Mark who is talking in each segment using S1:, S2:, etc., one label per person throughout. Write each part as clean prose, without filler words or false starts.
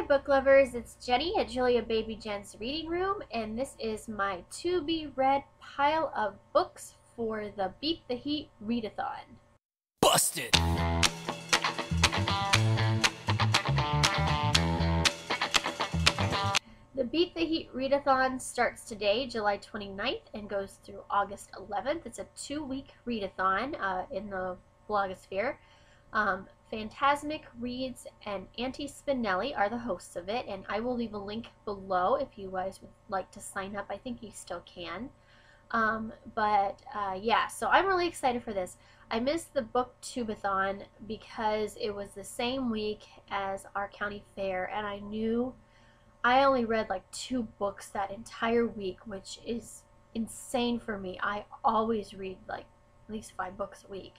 S1: book lovers, it's Jenny at Julia Baby Jen's Reading Room, and this is my to-be-read pile of books for the Beat the Heat Readathon.
S2: Busted!
S1: The Beat the Heat Readathon starts today, July 29th, and goes through August 11th. It's a 2-week readathon in the blogosphere. Phantasmic Reads and Auntie Spinelli are the hosts of it, and I will leave a link below if you guys would like to sign up. I think you still can. Yeah, so I'm really excited for this. I missed the booktubeathon because it was the same week as our county fair, and I knew I only read like 2 books that entire week, which is insane for me. I always read like at least 5 books a week.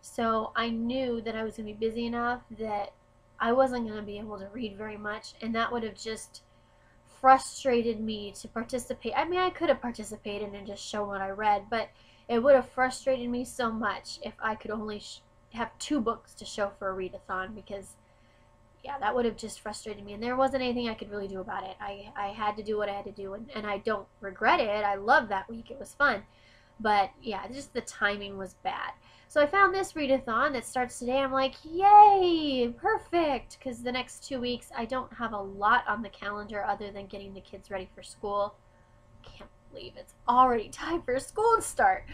S1: So I knew that I was going to be busy enough that I wasn't going to be able to read very much, and that would have just frustrated me to participate. I mean, I could have participated and just shown what I read, but it would have frustrated me so much if I could only have 2 books to show for a readathon, because yeah, that would have just frustrated me, and there wasn't anything I could really do about it. I had to do what I had to do, and I don't regret it. I loved that week. It was fun. But yeah, just the timing was bad. So I found this readathon that starts today. I'm like, yay, perfect, because the next 2 weeks I don't have a lot on the calendar other than getting the kids ready for school. Can't believe it's already time for school to start.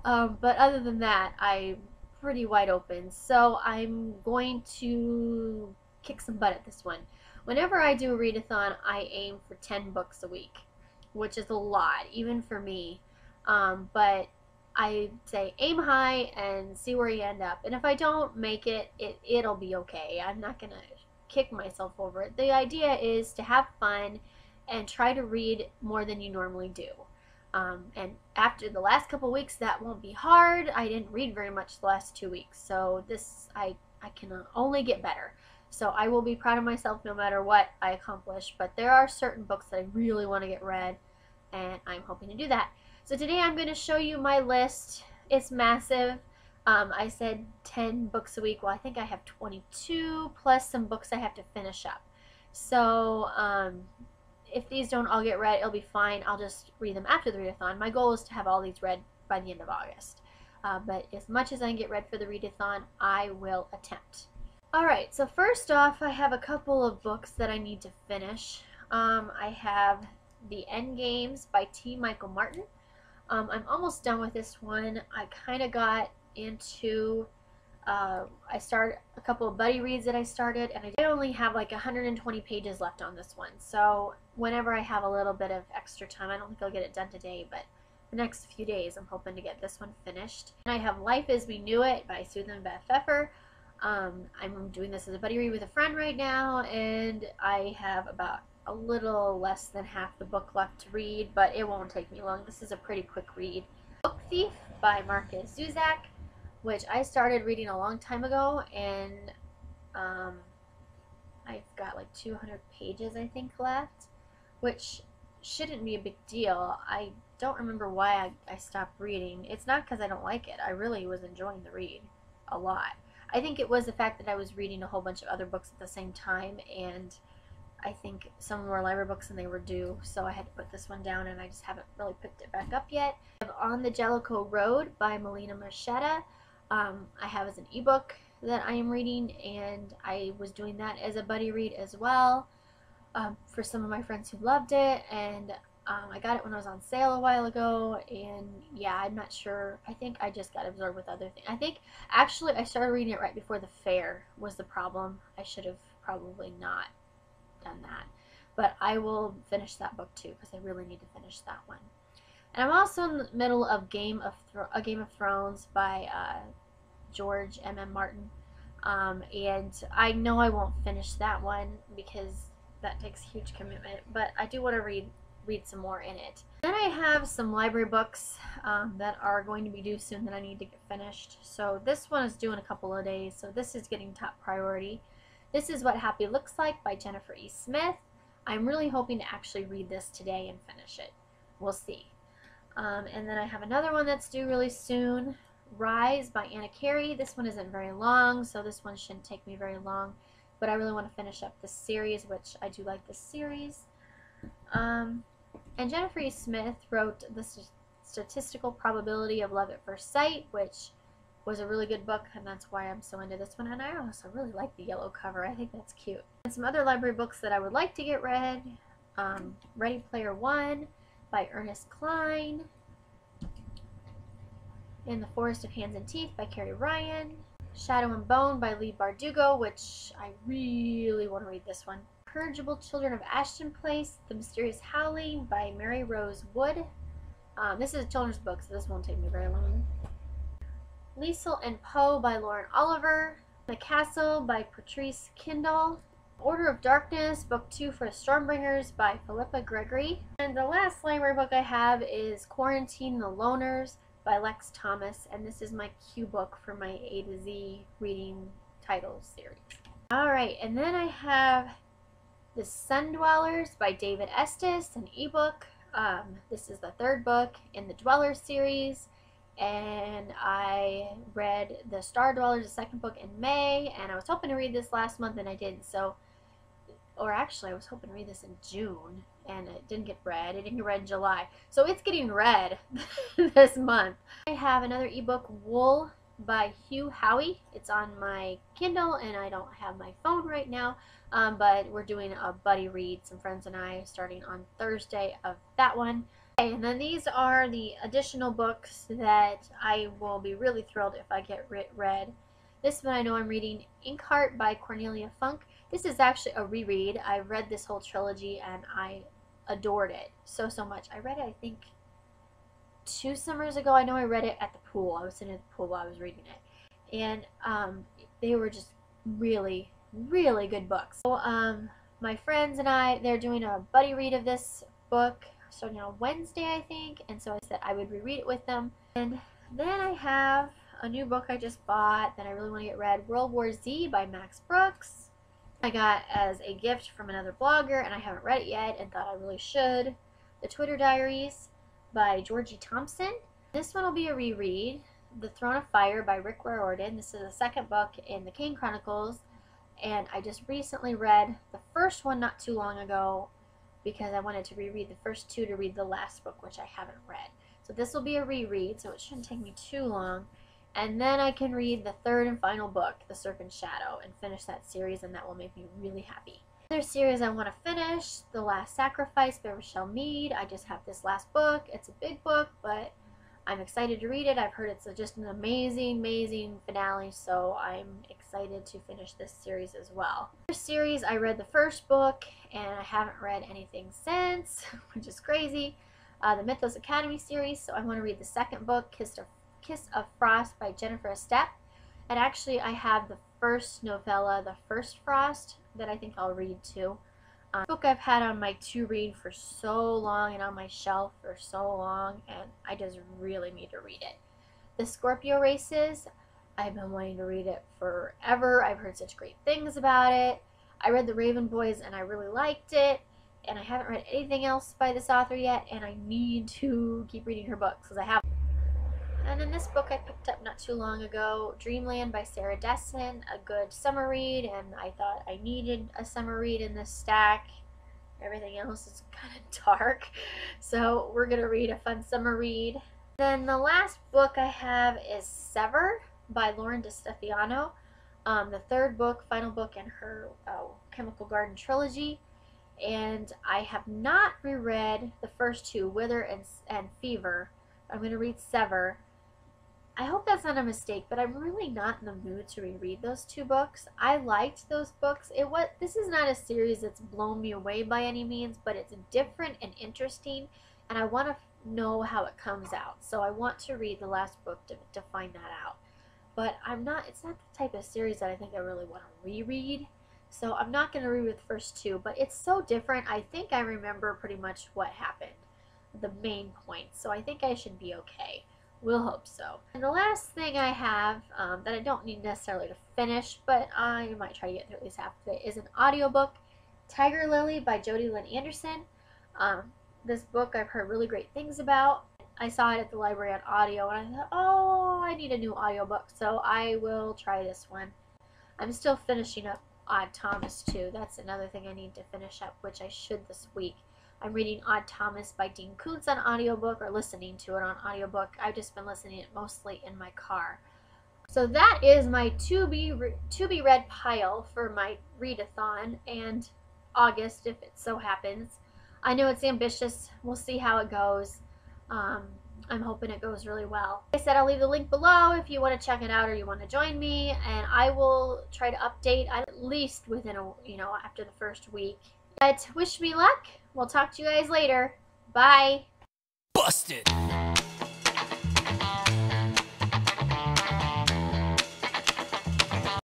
S1: But other than that, I'm pretty wide open. So I'm going to kick some butt at this one. Whenever I do a readathon, I aim for 10 books a week, which is a lot, even for me. But I say aim high and see where you end up. And if I don't make it, it'll be okay. I'm not going to kick myself over it. The idea is to have fun and try to read more than you normally do. And after the last couple weeks, that won't be hard. I didn't read very much the last 2 weeks. So this, I can only get better. So I will be proud of myself no matter what I accomplish. But there are certain books that I really want to get read, and I'm hoping to do that. So today I'm going to show you my list. It's massive. I said 10 books a week. Well, I think I have 22 plus some books I have to finish up. So if these don't all get read, it'll be fine. I'll just read them after the readathon. My goal is to have all these read by the end of August. But as much as I can get read for the readathon, I will attempt. Alright, so first off, I have a couple of books that I need to finish. I have The Endgames by T. Michael Martin. I'm almost done with this one. I kind of got into, I started a couple of buddy reads that I started, and I only have like 120 pages left on this one. So whenever I have a little bit of extra time, I don't think I'll get it done today, but the next few days I'm hoping to get this one finished. And I have Life as We Knew It by Susan Beth Pfeffer. I'm doing this as a buddy read with a friend right now, and I have about a little less than half the book left to read, but it won't take me long. This is a pretty quick read. Book Thief by Marcus Zuzak, which I started reading a long time ago, and I've got like 200 pages I think left, which shouldn't be a big deal. I don't remember why I stopped reading. It's not because I don't like it. I really was enjoying the read a lot. I think it was the fact that I was reading a whole bunch of other books at the same time, and I think some of them were library books and they were due, so I had to put this one down, and I just haven't really picked it back up yet. I have On the Jellicoe Road by Melina Marchetta. I have as an ebook that I am reading, and I was doing that as a buddy read as well for some of my friends who loved it, and I got it when I was on sale a while ago, and yeah, I'm not sure. I think I just got absorbed with other things. I think actually I started reading it right before the fair was the problem. I should have probably not done that, but I will finish that book too because I really need to finish that one. And I'm also in the middle of A Game of Thrones by George M.M. Martin, and I know I won't finish that one because that takes huge commitment, but I do want to read some more in it. Then I have some library books that are going to be due soon that I need to get finished. So this one is due in a couple of days, so this is getting top priority. This is What Happy Looks Like by Jennifer E. Smith. I'm really hoping to actually read this today and finish it. We'll see. And then I have another one that's due really soon, Rise by Anna Carey. This one isn't very long, so this one shouldn't take me very long but I really want to finish up this series, which I do like this series. And Jennifer E. Smith wrote The Statistical Probability of Love at First Sight, which was a really good book, and that's why I'm so into this one. And I also really like the yellow cover. I think that's cute. And some other library books that I would like to get read. Ready Player One by Ernest Cline. In the Forest of Hands and Teeth by Carrie Ryan. Shadow and Bone by Leigh Bardugo, which I really want to read this one. Purgeable Children of Ashton Place, The Mysterious Howling by Mary Rose Wood. This is a children's book, so this won't take me very long. Liesel and Poe by Lauren Oliver. The Castle by Patrice Kindle. Order of Darkness, Book 2 for Stormbringers by Philippa Gregory. And the last library book I have is Quarantine the Loners by Lex Thomas, and this is my cue book for my A to Z reading titles series. Alright, and then I have The Sun Dwellers by David Estes, an ebook. This is the third book in the Dwellers series, and I read The Star Dwellers, the second book, in May, and I was hoping to read this last month and I didn't, or actually I was hoping to read this in June, and it didn't get read. It didn't get read in July, so it's getting read this month. I have another ebook, Wool by Hugh Howey. It's on my Kindle, and I don't have my phone right now, but we're doing a buddy read, some friends and I, starting on Thursday of that one. Okay, and then these are the additional books that I will be really thrilled if I get read. This one I know I'm reading, Inkheart by Cornelia Funk. This is actually a reread. I read this whole trilogy and I adored it so much. I read it, I think, 2 summers ago. I know I read it at the pool. I was sitting at the pool while I was reading it. And they were just really, really good books. So my friends and I, they're doing a buddy read of this book starting on Wednesday, I think. And so I said I would reread it with them. And then I have a new book I just bought that I really want to get read, World War Z by Max Brooks. I got as a gift from another blogger, and I haven't read it yet and thought I really should. The Twitter Diaries by Georgie Thompson. This one will be a reread. The Throne of Fire by Rick Riordan. This is the second book in the Kane Chronicles, and I just recently read the first one not too long ago because I wanted to reread the first 2 to read the last book, which I haven't read. So this will be a reread, so it shouldn't take me too long. And then I can read the third and final book, The Serpent's Shadow, and finish that series, and that will make me really happy. Another series I want to finish, The Last Sacrifice by Rochelle Mead. I just have this last book. It's a big book, but I'm excited to read it. I've heard it's just an amazing, amazing finale, so I'm excited to finish this series as well. This series, I read the first book, and I haven't read anything since, which is crazy. The Mythos Academy series, so I want to read the second book, Kiss of Frost by Jennifer Estep. And actually I have the first novella, The First Frost, that I think I'll read too. Book I've had on my to read for so long and on my shelf for so long, and I just really need to read it. The Scorpio Races, I've been wanting to read it forever. I've heard such great things about it. I read The Raven Boys and I really liked it, and I haven't read anything else by this author yet, and I need to keep reading her books because I have. And then this book I picked up not too long ago, Dreamland by Sarah Dessen, a good summer read, and I thought I needed a summer read in this stack. Everything else is kind of dark, so we're going to read a fun summer read. Then the last book I have is Sever by Lauren DeStefano, the third book, final book in her Chemical Garden trilogy. And I have not reread the first 2, Wither and Fever. I'm going to read Sever. I hope that's not a mistake, but I'm really not in the mood to reread those 2 books. I liked those books. This is not a series that's blown me away by any means, but it's different and interesting, and I want to know how it comes out. So I want to read the last book to find that out. But it's not the type of series that I think I really want to reread. So I'm not going to reread the first 2, but it's so different. I think I remember pretty much what happened, the main points. So I think I should be okay. We'll hope so. And the last thing I have that I don't need necessarily to finish, but I might try to get through at least half of it, is an audiobook, Tiger Lily by Jodi Lynn Anderson. This book I've heard really great things about. I saw it at the library on audio, and I thought, oh, I need a new audiobook, so I will try this one. I'm still finishing up Odd Thomas too. That's another thing I need to finish up, which I should this week. I'm reading Odd Thomas by Dean Koontz on audiobook, or listening to it on audiobook. I've just been listening to it mostly in my car. So that is my to be read pile for my readathon and August, if it so happens. I know it's ambitious. We'll see how it goes. I'm hoping it goes really well. Like I said, I'll leave the link below if you want to check it out or you want to join me, and I will try to update at least within after the first week. But wish me luck. We'll talk to you guys later. Bye.
S2: Busted.